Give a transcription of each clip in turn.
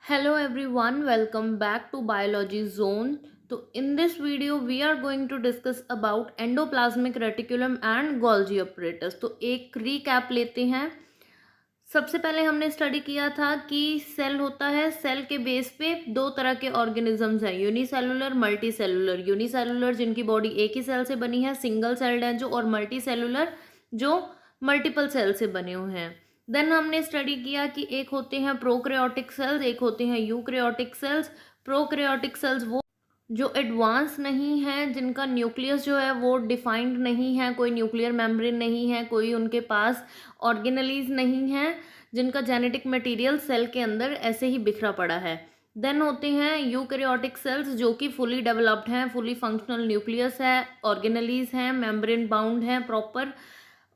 Hello everyone, welcome back to Biology Zone. So in this video we are going to discuss about endoplasmic reticulum and Golgi apparatus. तो एक recap लेते हैं। सबसे पहले हमने study किया था कि सेल होता है, सेल के बेस पे दो तरह के ऑर्गेनिजम्स हैं, यूनिसेलुलर मल्टी सेलुलर। यूनिसेलुलर जिनकी बॉडी एक ही सेल से बनी है, सिंगल सेल्ड है जो, और मल्टी सेलुलर जो मल्टीपल सेल से बने हुए हैं। देन हमने स्टडी किया कि एक होते हैं प्रोकैरियोटिक सेल्स, एक होते हैं यूकैरियोटिक सेल्स। प्रोकैरियोटिक सेल्स वो जो एडवांस नहीं है, जिनका न्यूक्लियस जो है वो डिफाइंड नहीं है, कोई न्यूक्लियर मेम्ब्रेन नहीं है, कोई उनके पास ऑर्गेनलीज नहीं है, जिनका जेनेटिक मटेरियल सेल के अंदर ऐसे ही बिखरा पड़ा है। देन होते हैं यूकैरियोटिक सेल्स जो कि फुली डेवलप्ड हैं, फुली फंक्शनल न्यूक्लियस है, ऑर्गेनलीज हैं, मेम्ब्रेन बाउंड हैं प्रॉपर।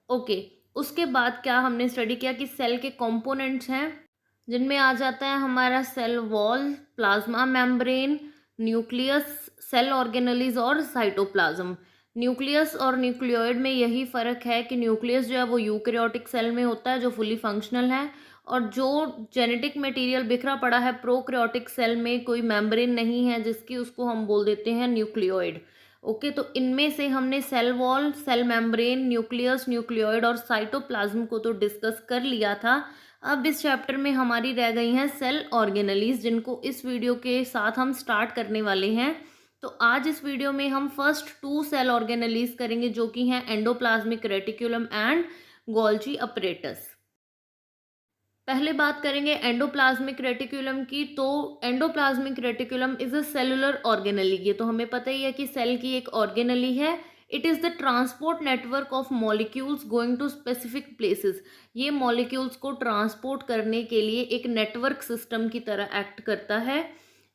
ओके, उसके बाद क्या हमने स्टडी किया कि सेल के कंपोनेंट्स हैं, जिनमें आ जाता है हमारा cell wall, plasma membrane, nucleus, cell organelles और साइटोप्लाज्म। न्यूक्लियस और न्यूक्लियोइड में यही फ़र्क है कि न्यूक्लियस जो है वो यूकैरियोटिक सेल में होता है जो फुली फंक्शनल है, और जो जेनेटिक मटेरियल बिखरा पड़ा है प्रोकैरियोटिक सेल में, कोई मेम्ब्रेन नहीं है जिसकी, उसको हम बोल देते हैं न्यूक्लियोइड। ओके, तो इनमें से हमने cell wall, cell membrane, nucleus, nucleoid और साइटोप्लाज्म को तो डिस्कस कर लिया था। अब इस चैप्टर में हमारी रह गई हैं सेल ऑर्गेनलीज, जिनको इस वीडियो के साथ हम स्टार्ट करने वाले हैं। तो आज इस वीडियो में हम फर्स्ट टू सेल ऑर्गेनलीज करेंगे जो कि हैं endoplasmic reticulum and Golgi apparatus. पहले बात करेंगे एंडोप्लाज्मिक रेटिकुलम की। तो endoplasmic reticulum is a cellular organelle. ये तो हमें पता ही है कि सेल की एक ऑर्गेनली है। It is the transport network of molecules going to specific places. ये मॉलिक्यूल्स को ट्रांसपोर्ट करने के लिए एक नेटवर्क सिस्टम की तरह एक्ट करता है,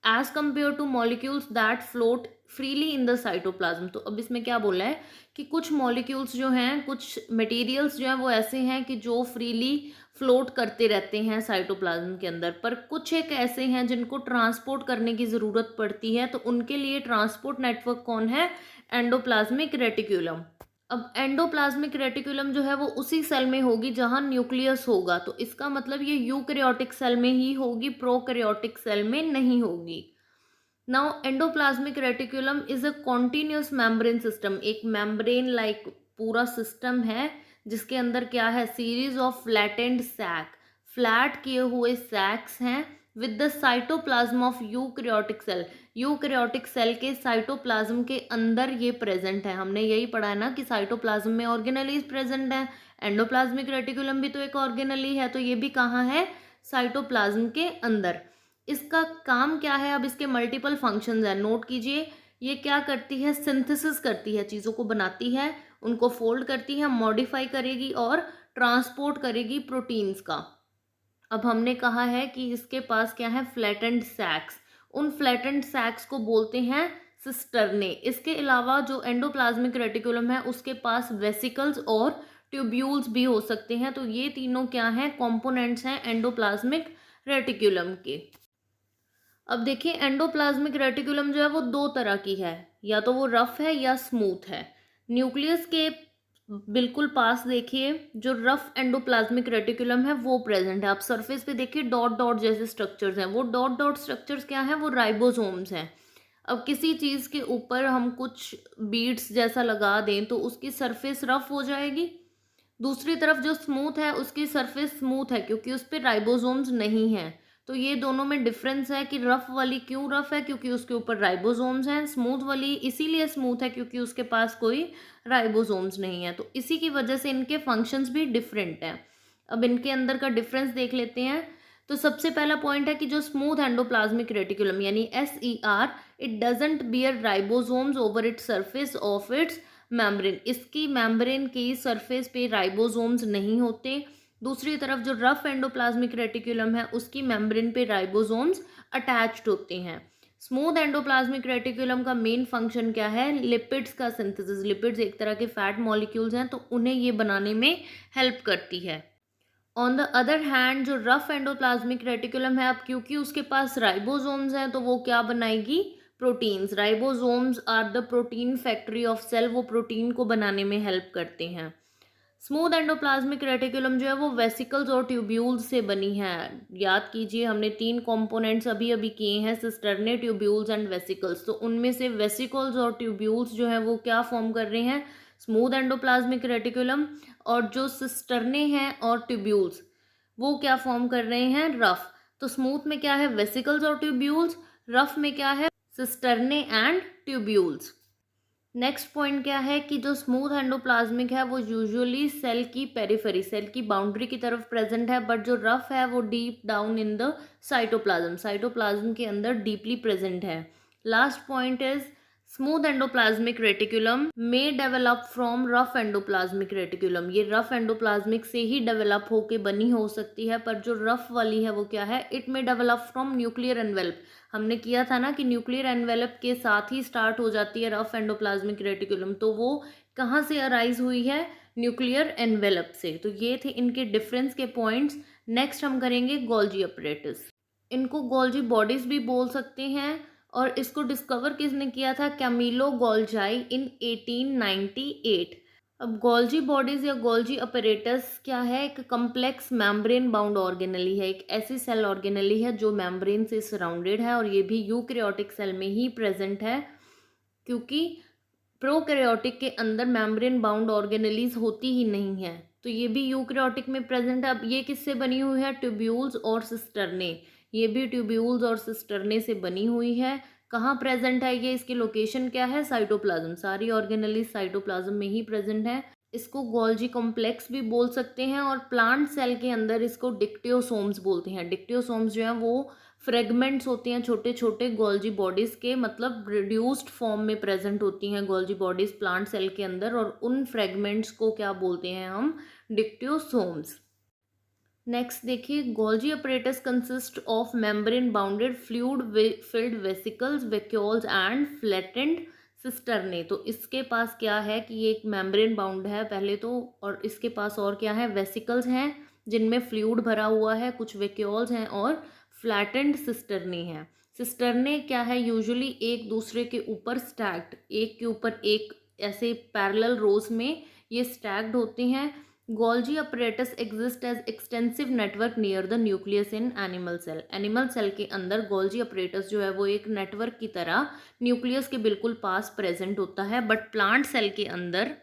as compare to molecules that float freely in the cytoplasm. तो अब इसमें क्या बोला है कि कुछ मॉलिक्यूल्स जो हैं, कुछ मटेरियल्स जो हैं वो ऐसे हैं कि जो फ्रीली फ्लोट करते रहते हैं साइटोप्लाज्म के अंदर, पर कुछ एक ऐसे हैं जिनको ट्रांसपोर्ट करने की ज़रूरत पड़ती है। तो उनके लिए ट्रांसपोर्ट नेटवर्क कौन है? Endoplasmic reticulum. अब एंडोप्लाज्मिक रेटिकुलम जो है वो उसी सेल में होगी जहां न्यूक्लियस होगा, तो इसका मतलब ये यूकैरियोटिक सेल में ही होगी, प्रोकैरियोटिक सेल में नहीं होगी। Now endoplasmic reticulum is a continuous membrane system. एक मेम्ब्रेन लाइक पूरा सिस्टम है जिसके अंदर क्या है? Series of flattened sac, flat किए हुए सैक्स हैं with the cytoplasm of eukaryotic cell. Eukaryotic cell के साइटोप्लाज्म के अंदर ये प्रेजेंट है। हमने यही पढ़ा है ना कि साइटोप्लाज्म में ऑर्गेनलीज प्रेजेंट है। एंडोप्लाज्मिक रेटिकुलम भी तो एक ऑर्गेनली है, तो ये भी कहाँ है? साइटोप्लाज्म के अंदर। इसका काम क्या है? अब इसके मल्टीपल फंक्शंस हैं, नोट कीजिए। ये क्या करती है? सिंथेसिस करती है, चीज़ों को बनाती है, उनको फोल्ड करती है, मॉडिफाई करेगी और ट्रांसपोर्ट करेगी प्रोटीन्स का। अब हमने कहा है कि इसके पास क्या है? फ्लैटेंड सैक्स। उन फ्लैटेंड सैक्स को बोलते हैं सिस्टर्ने। इसके अलावा जो एंडोप्लाज्मिक रेटिकुलम है उसके पास वेसिकल्स और ट्यूब्यूल्स भी हो सकते हैं। तो ये तीनों क्या हैं? कंपोनेंट्स हैं एंडोप्लाज्मिक रेटिकुलम के। अब देखिए, एंडोप्लाज्मिक रेटिकुलम जो है वो दो तरह की है, या तो वो रफ है या स्मूथ है। न्यूक्लियस के बिल्कुल पास देखिए जो रफ एंडोप्लाज्मिक रेटिकुलम है वो प्रेजेंट है। आप सरफेस पे देखिए डॉट डॉट जैसे स्ट्रक्चर्स हैं, वो डॉट डॉट स्ट्रक्चर्स क्या हैं? वो राइबोसोम्स हैं। अब किसी चीज़ के ऊपर हम कुछ बीड्स जैसा लगा दें तो उसकी सरफेस रफ हो जाएगी। दूसरी तरफ जो स्मूथ है उसकी सरफेस स्मूथ है क्योंकि उस पर राइबोसोम्स नहीं है। तो ये दोनों में डिफरेंस है कि रफ वाली क्यों रफ है? क्योंकि उसके ऊपर राइबोसोम्स हैं। स्मूथ वाली इसीलिए स्मूथ है क्योंकि उसके पास कोई राइबोसोम्स नहीं है। तो इसी की वजह से इनके फंक्शंस भी डिफरेंट हैं। अब इनके अंदर का डिफरेंस देख लेते हैं। तो सबसे पहला पॉइंट है कि जो स्मूथ एंडोप्लाज्मिक रेटिकुलम यानी SER, it doesn't bear ribosomes over its surface of its membrane. इसकी मेम्ब्रेन की सरफेस पे राइबोसोम्स नहीं होते। दूसरी तरफ जो रफ एंडोप्लाज्मिक रेटिकुलम है उसकी मेम्ब्रेन पे राइबोसोम्स अटैच्ड होते हैं। स्मूथ एंडोप्लाज्मिक रेटिकुलम का मेन फंक्शन क्या है? लिपिड्स का सिंथेसिस। लिपिड्स एक तरह के फैट मॉलिक्यूल्स हैं, तो उन्हें ये बनाने में हेल्प करती है। ऑन द अदर हैंड जो रफ एंडोप्लाज्मिक रेटिकुलम है, अब क्योंकि उसके पास राइबोसोम्स हैं तो वो क्या बनाएगी? Proteins. Ribosomes are the protein factory of cell. वो प्रोटीन को बनाने में हेल्प करते हैं। स्मूथ एंडोप्लाज्मिक रेटिकुलम जो है वो वेसिकल्स और ट्यूब्यूल्स से बनी है। याद कीजिए हमने 3 कंपोनेंट्स अभी अभी किए हैं, सिस्टर्ने, ट्यूब्यूल्स एंड वेसिकल्स। तो उनमें से वेसिकल्स और ट्यूब्यूल्स जो है वो क्या फॉर्म कर रहे हैं, स्मूथ एंडोप्लाज्मिक रेटिकुलम। और जो सिस्टर्ने हैं और ट्यूब्यूल्स वो क्या फॉर्म कर रहे हैं, रफ। तो स्मूथ में क्या है, वेसिकल्स और ट्यूब्यूल्स, रफ में क्या है, cisternae and tubules. Next point क्या है कि जो स्मूथ एंडोप्लाज्मिक है वो यूजुअली सेल की पेरिफेरी, सेल की बाउंड्री की तरफ प्रेजेंट है, बट जो रफ है वो deep down in the cytoplasm, cytoplasm के अंदर डीपली प्रेजेंट है। Last point is smooth endoplasmic reticulum may develop from rough endoplasmic reticulum. ये रफ एंडोप्लाज्मिक से ही डेवलप होके बनी हो सकती है, पर जो रफ वाली है वो क्या है, it may develop from nuclear envelope. हमने किया था ना कि न्यूक्लियर एनवेलप के साथ ही स्टार्ट हो जाती है रफ एंडोप्लाज्मिक रेटिकुलम, तो वो कहाँ से अराइज हुई है, न्यूक्लियर एनवेलप से। तो ये थे इनके डिफरेंस के पॉइंट्स। नेक्स्ट हम करेंगे गोल्जी अपरेटस। इनको गोल्जी बॉडीज भी बोल सकते हैं, और इसको डिस्कवर किसने किया था, कैमिलो गोल्जाई इन 1898। अब गोल्जी बॉडीज या गोल्जी अपरेटस क्या है, एक कम्प्लेक्स मेम्ब्रेन बाउंड ऑर्गेनली है, एक ऐसी सेल ऑर्गेनली है जो मेम्ब्रेन से सराउंडेड है, और ये भी यूकैरियोटिक सेल में ही प्रेजेंट है, क्योंकि प्रोकैरियोटिक के अंदर मेम्ब्रेन बाउंड ऑर्गेनलीज होती ही नहीं है। तो ये भी यूकैरियोटिक में प्रेजेंट है। अब ये किससे बनी हुई है, ट्यूब्यूल्स और सिस्टर्ने। ये भी ट्यूब्यूल्स और सिस्टर्ने से बनी हुई है। कहाँ प्रेजेंट है ये, इसकी लोकेशन क्या है, साइटोप्लाज्म। सारी ऑर्गेनलीज साइटोप्लाज्म में ही प्रेजेंट है। इसको गोल्जी कॉम्प्लेक्स भी बोल सकते हैं, और प्लांट सेल के अंदर इसको डिक्टियोसोम्स बोलते हैं। डिक्टियोसोम्स जो है वो फ्रेगमेंट्स होते हैं छोटे छोटे गोल्जी बॉडीज के, मतलब रिड्यूस्ड फॉर्म में प्रेजेंट होती हैं गोल्जी बॉडीज प्लांट सेल के अंदर, और उन फ्रेगमेंट्स को क्या बोलते हैं हम, डिक्टियोसोम्स। नेक्स्ट देखिए, Golgi apparatus consist of membrane bounded fluid filled vesicles, vacuoles and flattened cisternae. तो इसके पास क्या है कि ये एक मेम्ब्रेन बाउंड है पहले तो, और इसके पास और क्या है, वेसिकल्स हैं जिनमें फ्लूइड भरा हुआ है, कुछ वैक्यूल्स हैं, और फ्लैटेंड सिस्टर्ने हैं। सिस्टर्ने क्या है, यूजुअली एक दूसरे के ऊपर स्टैक्ड, एक के ऊपर एक ऐसे पैरेलल रोज में ये स्टैक्ड होते हैं। Golgi apparatus exist as extensive network near the nucleus in animal cell. Animal cell के अंदर गोल्जी अपरेटस जो है वो एक नेटवर्क की तरह न्यूक्लियस के बिल्कुल पास प्रेजेंट होता है, बट प्लांट सेल के अंदर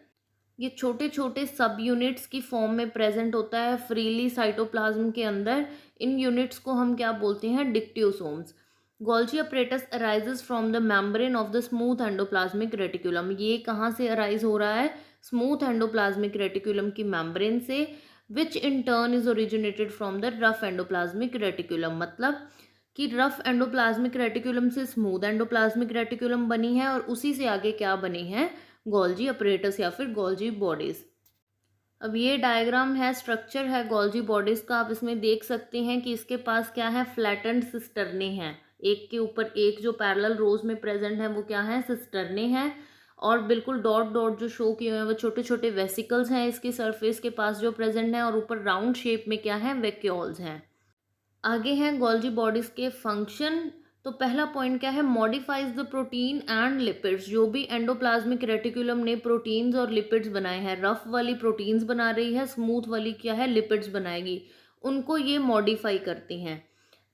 ये छोटे छोटे सब यूनिट्स की फॉर्म में प्रेजेंट होता है फ्रीली साइटोप्लाज्म के अंदर। इन यूनिट्स को हम क्या बोलते हैं, dictyosomes. Golgi apparatus arises from the membrane of the smooth endoplasmic reticulum. ये कहाँ से अराइज हो रहा है, स्मूथ एंडोप्लाज्मिक रेटिकुलम की मेम्ब्रेन से, which in turn is originated from the rough endoplasmic reticulum. मतलब कि रफ एंडोप्लाज्मिक रेटिकुलम से स्मूथ एंडोप्लाज्मिक रेटिकुलम बनी है, और उसी से आगे क्या बनी है, गोल्जी अपरेटस या फिर गोल्जी बॉडीज। अब ये डायग्राम है, स्ट्रक्चर है गोल्जी बॉडीज का। आप इसमें देख सकते हैं कि इसके पास क्या है, फ्लैटेंड सिस्टर्ने हैं, एक के ऊपर एक जो पैरेलल रोज में प्रेजेंट है वो क्या है, सिस्टर्ने हैं। और बिल्कुल डॉट डॉट जो शो किए हुए हैं वो छोटे छोटे वेसिकल्स हैं इसकी सरफेस के पास जो प्रेजेंट है, और ऊपर राउंड शेप में क्या है, वैक्यूल्स हैं। आगे हैं गोल्जी बॉडीज के फंक्शन। तो पहला पॉइंट क्या है, modifies the protein and lipids. जो भी एंडोप्लाज्मिक रेटिकुलम ने प्रोटीन्स और लिपिड्स बनाए हैं, रफ वाली प्रोटीन्स बना रही है, स्मूथ वाली क्या है, लिपिड्स बनाएगी, उनको ये मॉडिफाई करती हैं।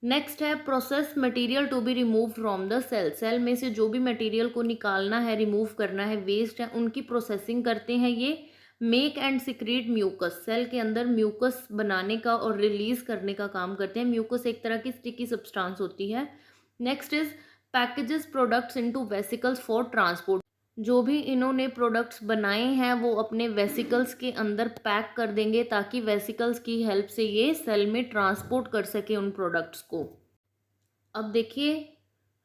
नेक्स्ट है process material to be remove from the cell. Cell में से जो भी मटेरियल को निकालना है, रिमूव करना है, वेस्ट है, उनकी प्रोसेसिंग करते हैं ये। Make and secrete mucus. Cell के अंदर म्यूकस बनाने का और रिलीज करने का काम करते हैं। म्यूकस एक तरह की स्टिकी सब्सटेंस होती है। Next is packages products into vesicles for transport. जो भी इन्होंने प्रोडक्ट्स बनाए हैं वो अपने वेसिकल्स के अंदर पैक कर देंगे, ताकि वेसिकल्स की हेल्प से ये सेल में ट्रांसपोर्ट कर सके उन प्रोडक्ट्स को। अब देखिए,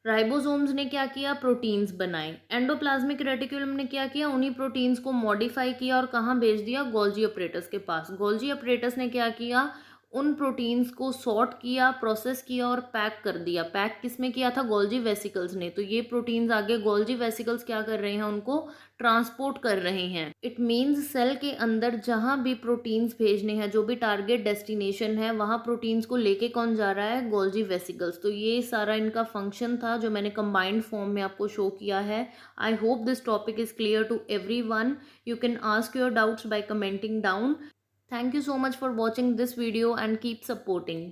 राइबोसोम्स ने क्या किया, प्रोटीन्स बनाए। एंडोप्लाज्मिक रेटिकुलम ने क्या किया, उन्हीं प्रोटीन्स को मॉडिफाई किया और कहाँ भेज दिया, गोल्जी अपरेटस के पास। गोल्जी अपरेटस ने क्या किया, उन प्रोटीन्स को सॉर्ट किया, प्रोसेस किया और पैक कर दिया। पैक किसमें किया था? गोल्जी वेसिकल्स ने। तो ये प्रोटीन्स आगे गोल्जी वेसिकल्स क्या कर रहे हैं? उनको ट्रांसपोर्ट कर रहे हैं। इट मीन्स सेल के अंदर जहाँ भी प्रोटीन्स भेजने हैं, जो भी टारगेट डेस्टिनेशन है, वहाँ प्रोटीन्स को लेके कौन जा रहा है? Golgi vesicles. तो ये सारा इनका फंक्शन था जो मैंने कंबाइंड फॉर्म में आपको शो किया है। I hope this topic is clear to everyone. You can ask your doubts by commenting down. Thank you so much for watching this video and keep supporting.